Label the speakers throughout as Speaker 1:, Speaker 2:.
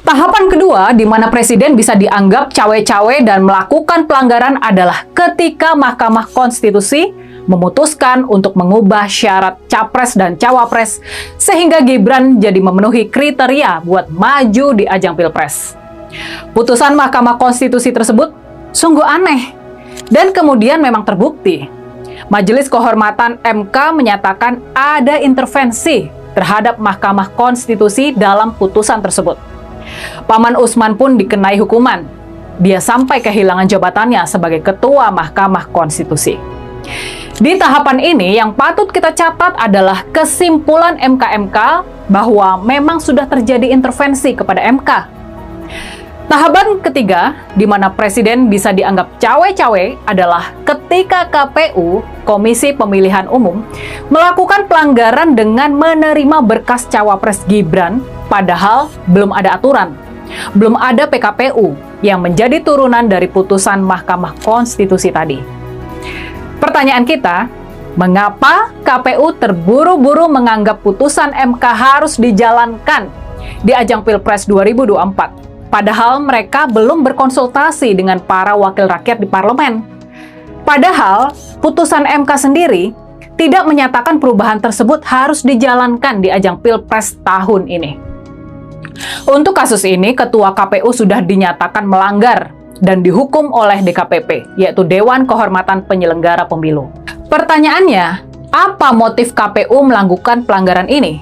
Speaker 1: Tahapan kedua di mana presiden bisa dianggap cawe-cawe dan melakukan pelanggaran adalah ketika Mahkamah Konstitusi memutuskan untuk mengubah syarat capres dan cawapres sehingga Gibran jadi memenuhi kriteria buat maju di ajang Pilpres. Putusan Mahkamah Konstitusi tersebut sungguh aneh dan kemudian memang terbukti. Majelis Kehormatan MK menyatakan ada intervensi terhadap Mahkamah Konstitusi dalam putusan tersebut. Paman Usman pun dikenai hukuman. Dia sampai kehilangan jabatannya sebagai Ketua Mahkamah Konstitusi. Di tahapan ini yang patut kita catat adalah kesimpulan MK bahwa memang sudah terjadi intervensi kepada MK. Tahapan ketiga, di mana presiden bisa dianggap cawe-cawe adalah ketika KPU, Komisi Pemilihan Umum, melakukan pelanggaran dengan menerima berkas cawapres Gibran, padahal belum ada aturan, belum ada PKPU yang menjadi turunan dari putusan Mahkamah Konstitusi tadi. Pertanyaan kita, mengapa KPU terburu-buru menganggap putusan MK harus dijalankan di ajang Pilpres 2024? Padahal mereka belum berkonsultasi dengan para wakil rakyat di parlemen. Padahal putusan MK sendiri tidak menyatakan perubahan tersebut harus dijalankan di ajang Pilpres tahun ini. Untuk kasus ini, Ketua KPU sudah dinyatakan melanggar dan dihukum oleh DKPP, yaitu Dewan Kehormatan Penyelenggara Pemilu. Pertanyaannya, apa motif KPU melakukan pelanggaran ini?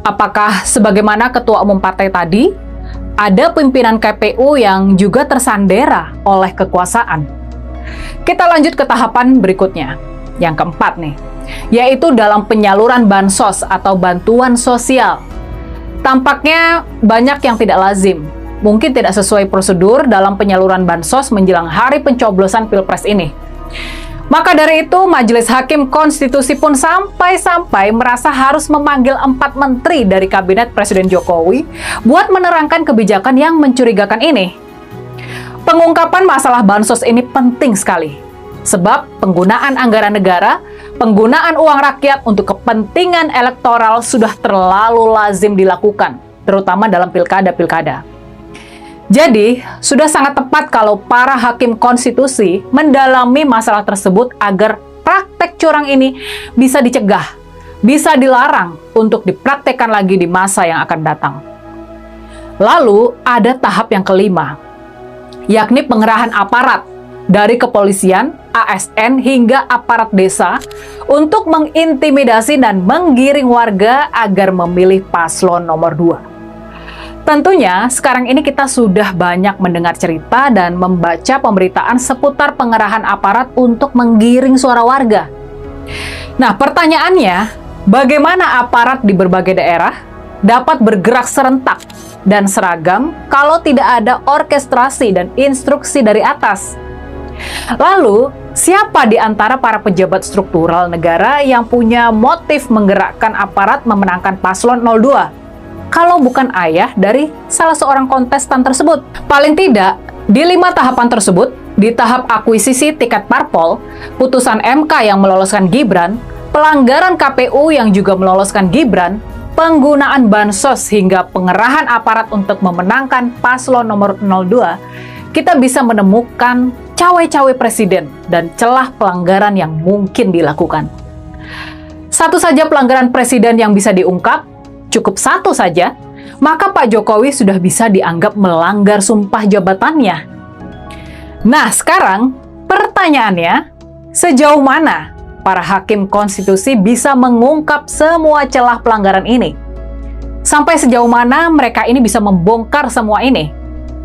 Speaker 1: Apakah sebagaimana Ketua Umum Partai tadi, ada pimpinan KPU yang juga tersandera oleh kekuasaan? Kita lanjut ke tahapan berikutnya, yang keempat nih, yaitu dalam penyaluran bansos atau bantuan sosial. Tampaknya banyak yang tidak lazim, mungkin tidak sesuai prosedur dalam penyaluran bansos menjelang hari pencoblosan Pilpres ini. Maka dari itu, Majelis Hakim Konstitusi pun sampai-sampai merasa harus memanggil 4 menteri dari Kabinet Presiden Jokowi buat menerangkan kebijakan yang mencurigakan ini. Pengungkapan masalah bansos ini penting sekali, sebab penggunaan anggaran negara, penggunaan uang rakyat untuk kepentingan elektoral sudah terlalu lazim dilakukan, terutama dalam pilkada-pilkada. Jadi, sudah sangat tepat kalau para hakim konstitusi mendalami masalah tersebut agar praktek curang ini bisa dicegah, bisa dilarang untuk dipraktekkan lagi di masa yang akan datang. Lalu, ada tahap yang kelima, yakni pengerahan aparat dari kepolisian, ASN, hingga aparat desa untuk mengintimidasi dan menggiring warga agar memilih paslon nomor 2. Tentunya, sekarang ini kita sudah banyak mendengar cerita dan membaca pemberitaan seputar pengerahan aparat untuk menggiring suara warga. Nah, pertanyaannya, bagaimana aparat di berbagai daerah dapat bergerak serentak dan seragam kalau tidak ada orkestrasi dan instruksi dari atas? Lalu, siapa di antara para pejabat struktural negara yang punya motif menggerakkan aparat memenangkan paslon 02? Kalau bukan ayah dari salah seorang kontestan tersebut. Paling tidak, di 5 tahapan tersebut, di tahap akuisisi tiket parpol, putusan MK yang meloloskan Gibran, pelanggaran KPU yang juga meloloskan Gibran, penggunaan bansos hingga pengerahan aparat untuk memenangkan paslon nomor 02, kita bisa menemukan cawe-cawe presiden dan celah pelanggaran yang mungkin dilakukan. Satu saja pelanggaran presiden yang bisa diungkap, cukup satu saja, maka Pak Jokowi sudah bisa dianggap melanggar sumpah jabatannya. Nah, sekarang pertanyaannya, sejauh mana para hakim konstitusi bisa mengungkap semua celah pelanggaran ini? Sampai sejauh mana mereka ini bisa membongkar semua ini?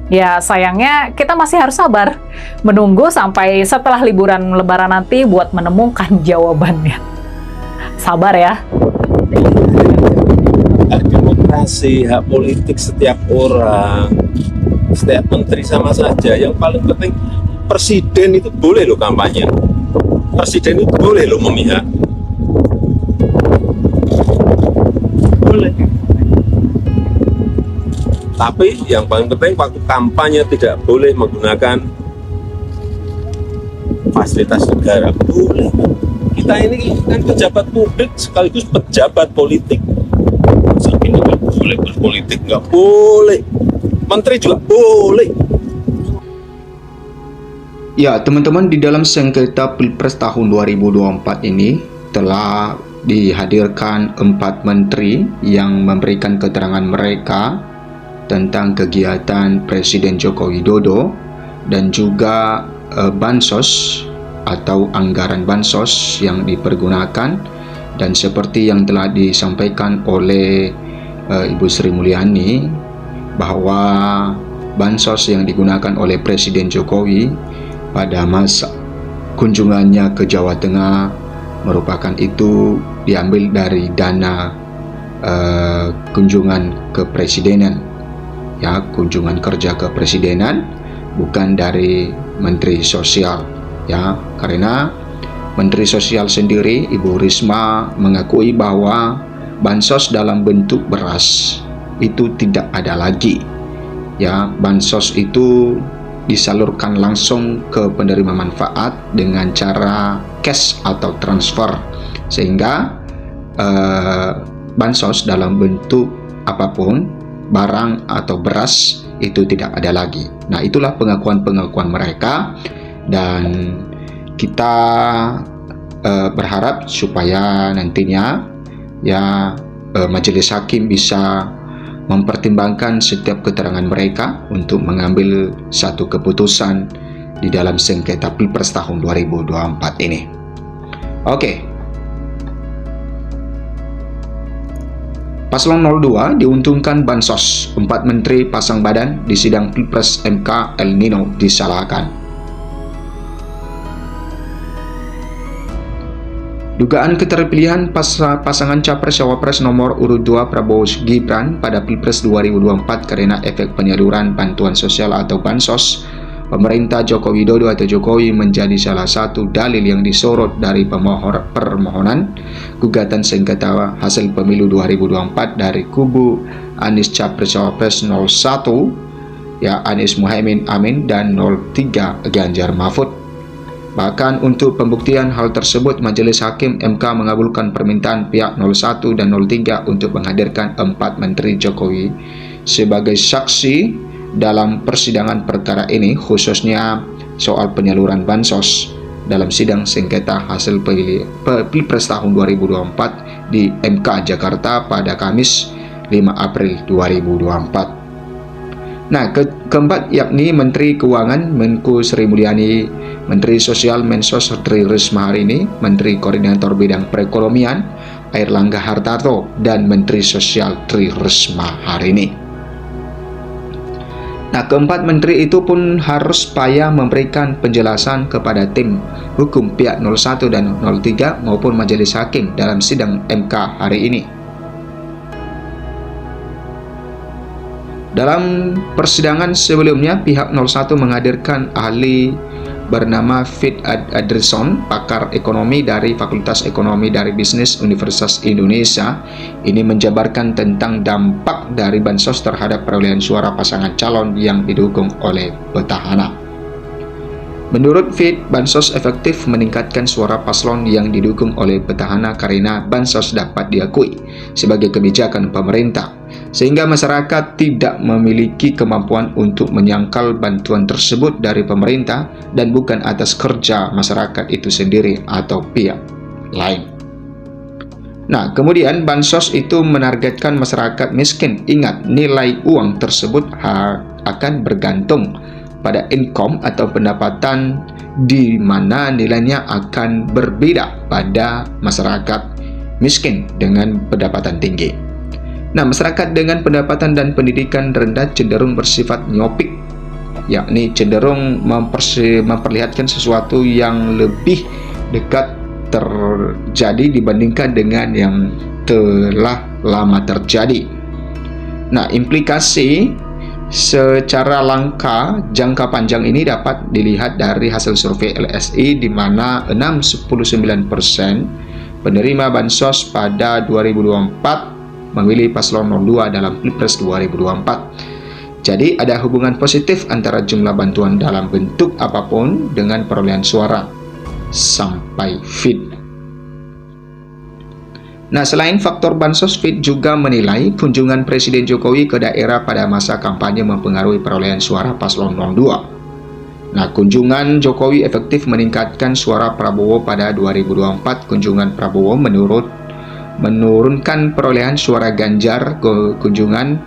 Speaker 1: Ya, sayangnya kita masih harus sabar, menunggu sampai setelah liburan Lebaran nanti buat menemukan jawabannya. Sabar ya.
Speaker 2: Hak demokrasi, hak politik setiap orang, setiap menteri sama saja. Yang paling penting, presiden itu boleh loh kampanye. Presiden itu boleh loh memihak. Boleh. Tapi yang paling penting waktu kampanye tidak boleh menggunakan fasilitas negara. Boleh. Kita ini kan pejabat publik sekaligus pejabat politik. Ini nggak boleh berpolitik, nggak boleh. menteri juga boleh.
Speaker 3: Ya, teman-teman, di dalam sengketa Pilpres tahun 2024 ini telah dihadirkan 4 menteri yang memberikan keterangan mereka tentang kegiatan Presiden Joko Widodo dan juga bansos atau anggaran bansos yang dipergunakan. Dan seperti yang telah disampaikan oleh Ibu Sri Mulyani, bahwa bansos yang digunakan oleh Presiden Jokowi pada masa kunjungannya ke Jawa Tengah merupakan itu diambil dari dana kunjungan kepresidenan, ya, kunjungan kerja kepresidenan, bukan dari Menteri Sosial, ya, karena Menteri Sosial sendiri, Ibu Risma, mengakui bahwa bansos dalam bentuk beras itu tidak ada lagi, ya. Bansos itu disalurkan langsung ke penerima manfaat dengan cara cash atau transfer, sehingga bansos dalam bentuk apapun, barang atau beras, itu tidak ada lagi. Nah, itulah pengakuan-pengakuan mereka, dan kita berharap supaya nantinya, ya, Majelis Hakim bisa mempertimbangkan setiap keterangan mereka untuk mengambil satu keputusan di dalam sengketa Pilpres tahun 2024 ini. Oke. Paslon 02 diuntungkan bansos, 4 menteri pasang badan di sidang Pilpres MK El Nino disalahkan. Dugaan keterpilihan pasangan Capres-Cawapres nomor urut 2 Prabowo Gibran pada Pilpres 2024 karena efek penyaluran bantuan sosial atau bansos pemerintah Joko Widodo atau Jokowi menjadi salah satu dalil yang disorot dari permohonan gugatan sengketa hasil pemilu 2024 dari kubu Anies Capres-Cawapres 01, ya, Anies Muhaimin Amin, dan 03 Ganjar Mahfud. Bahkan untuk pembuktian hal tersebut, Majelis Hakim MK mengabulkan permintaan pihak 01 dan 03 untuk menghadirkan 4 menteri Jokowi sebagai saksi dalam persidangan perkara ini, khususnya soal penyaluran bansos dalam sidang sengketa hasil Pilpres tahun 2024 di MK Jakarta pada Kamis 5 April 2024. Nah, keempat yakni Menteri Keuangan Menko Sri Mulyani, Menteri Sosial Mensos Tri Risma hari ini, Menteri Koordinator Bidang Perekonomian Airlangga Hartarto, dan Menteri Sosial Tri Risma hari ini. Nah, keempat menteri itu pun harus payah memberikan penjelasan kepada tim hukum pihak 01 dan 03 maupun Majelis Hakim dalam sidang MK hari ini. Dalam persidangan sebelumnya, pihak 01 menghadirkan ahli bernama Fit Adrison, pakar ekonomi dari Fakultas Ekonomi dari Bisnis Universitas Indonesia. Ini menjabarkan tentang dampak dari bansos terhadap perolehan suara pasangan calon yang didukung oleh petahana. Menurut Fit, bansos efektif meningkatkan suara paslon yang didukung oleh petahana karena bansos dapat diakui sebagai kebijakan pemerintah, sehingga masyarakat tidak memiliki kemampuan untuk menyangkal bantuan tersebut dari pemerintah dan bukan atas kerja masyarakat itu sendiri atau pihak lain. Nah, kemudian bansos itu menargetkan masyarakat miskin. Ingat, nilai uang tersebut akan bergantung pada income atau pendapatan, di mana nilainya akan berbeda pada masyarakat miskin dengan pendapatan tinggi. Nah, masyarakat dengan pendapatan dan pendidikan rendah cenderung bersifat miopik, yakni cenderung memperlihatkan sesuatu yang lebih dekat terjadi dibandingkan dengan yang telah lama terjadi. Nah, implikasi secara langkah jangka panjang ini dapat dilihat dari hasil survei LSI, di mana 69% penerima bansos pada 2024 memilih paslon 02 dalam Pilpres 2024. Jadi ada hubungan positif antara jumlah bantuan dalam bentuk apapun dengan perolehan suara sampai Fit. Nah, selain faktor bansos, Fit juga menilai kunjungan Presiden Jokowi ke daerah pada masa kampanye mempengaruhi perolehan suara paslon 02. Nah, kunjungan Jokowi efektif meningkatkan suara Prabowo pada 2024. Kunjungan Prabowo menurunkan perolehan suara Ganjar. Kunjungan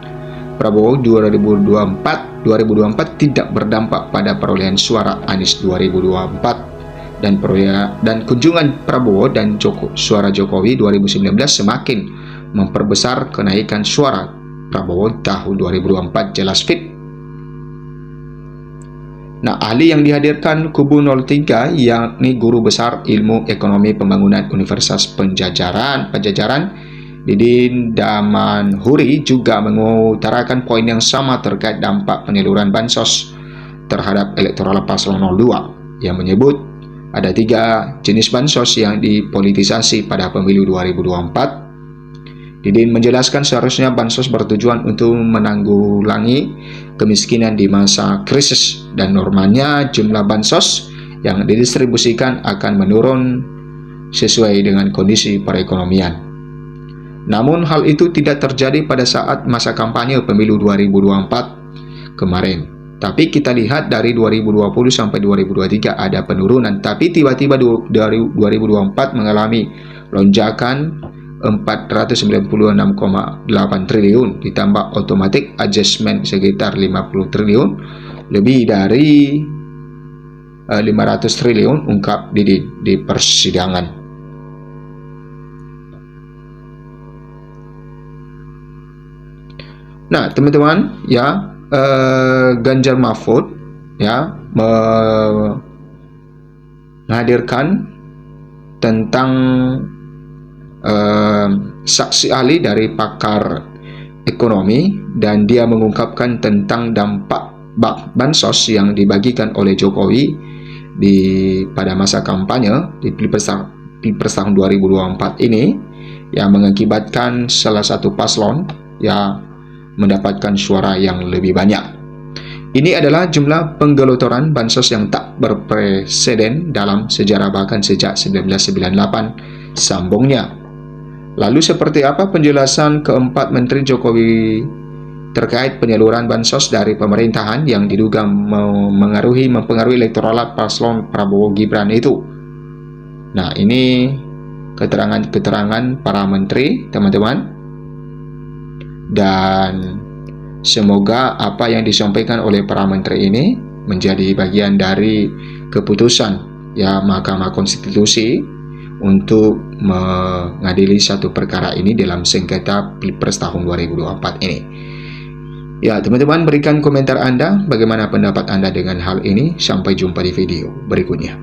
Speaker 3: Prabowo 2024 tidak berdampak pada perolehan suara Anies 2024. Dan kunjungan Prabowo dan suara Jokowi 2019 semakin memperbesar kenaikan suara Prabowo tahun 2024, jelas Fit. Nah, ahli yang dihadirkan kubu 03 yakni Guru Besar Ilmu Ekonomi Pembangunan Universitas Pajajaran Didin Damanhuri juga mengutarakan poin yang sama terkait dampak penyaluran bansos terhadap elektoral paslon 02 yang menyebut ada 3 jenis bansos yang dipolitisasi pada pemilu 2024. Didin menjelaskan seharusnya bansos bertujuan untuk menanggulangi kemiskinan di masa krisis dan normalnya jumlah bansos yang didistribusikan akan menurun sesuai dengan kondisi perekonomian. Namun hal itu tidak terjadi pada saat masa kampanye pemilu 2024 kemarin. Tapi kita lihat dari 2020 sampai 2023 ada penurunan, tapi tiba-tiba dari 2024 mengalami lonjakan 496,8 triliun ditambah automatic adjustment sekitar 50 triliun, lebih dari 500 triliun, ungkap di persidangan. Nah, teman-teman, ya, Ganjar Mahfud ya menghadirkan tentang saksi ahli dari pakar ekonomi, dan dia mengungkapkan tentang dampak bansos yang dibagikan oleh Jokowi pada masa kampanye di Pilpres tahun 2024 ini, yang mengakibatkan salah satu paslon ya mendapatkan suara yang lebih banyak. Ini adalah jumlah penggelontoran bansos yang tak berpreseden dalam sejarah bahkan sejak 1998, sambungnya. Lalu seperti apa penjelasan keempat Menteri Jokowi terkait penyaluran bansos dari pemerintahan yang diduga mempengaruhi elektoral paslon Prabowo Gibran itu? Nah, ini keterangan para menteri, teman-teman. Dan semoga apa yang disampaikan oleh para menteri ini menjadi bagian dari keputusan ya Mahkamah Konstitusi untuk mengadili satu perkara ini dalam sengketa Pilpres tahun 2024 ini. Ya, teman-teman, berikan komentar Anda, bagaimana pendapat Anda dengan hal ini. Sampai jumpa di video berikutnya.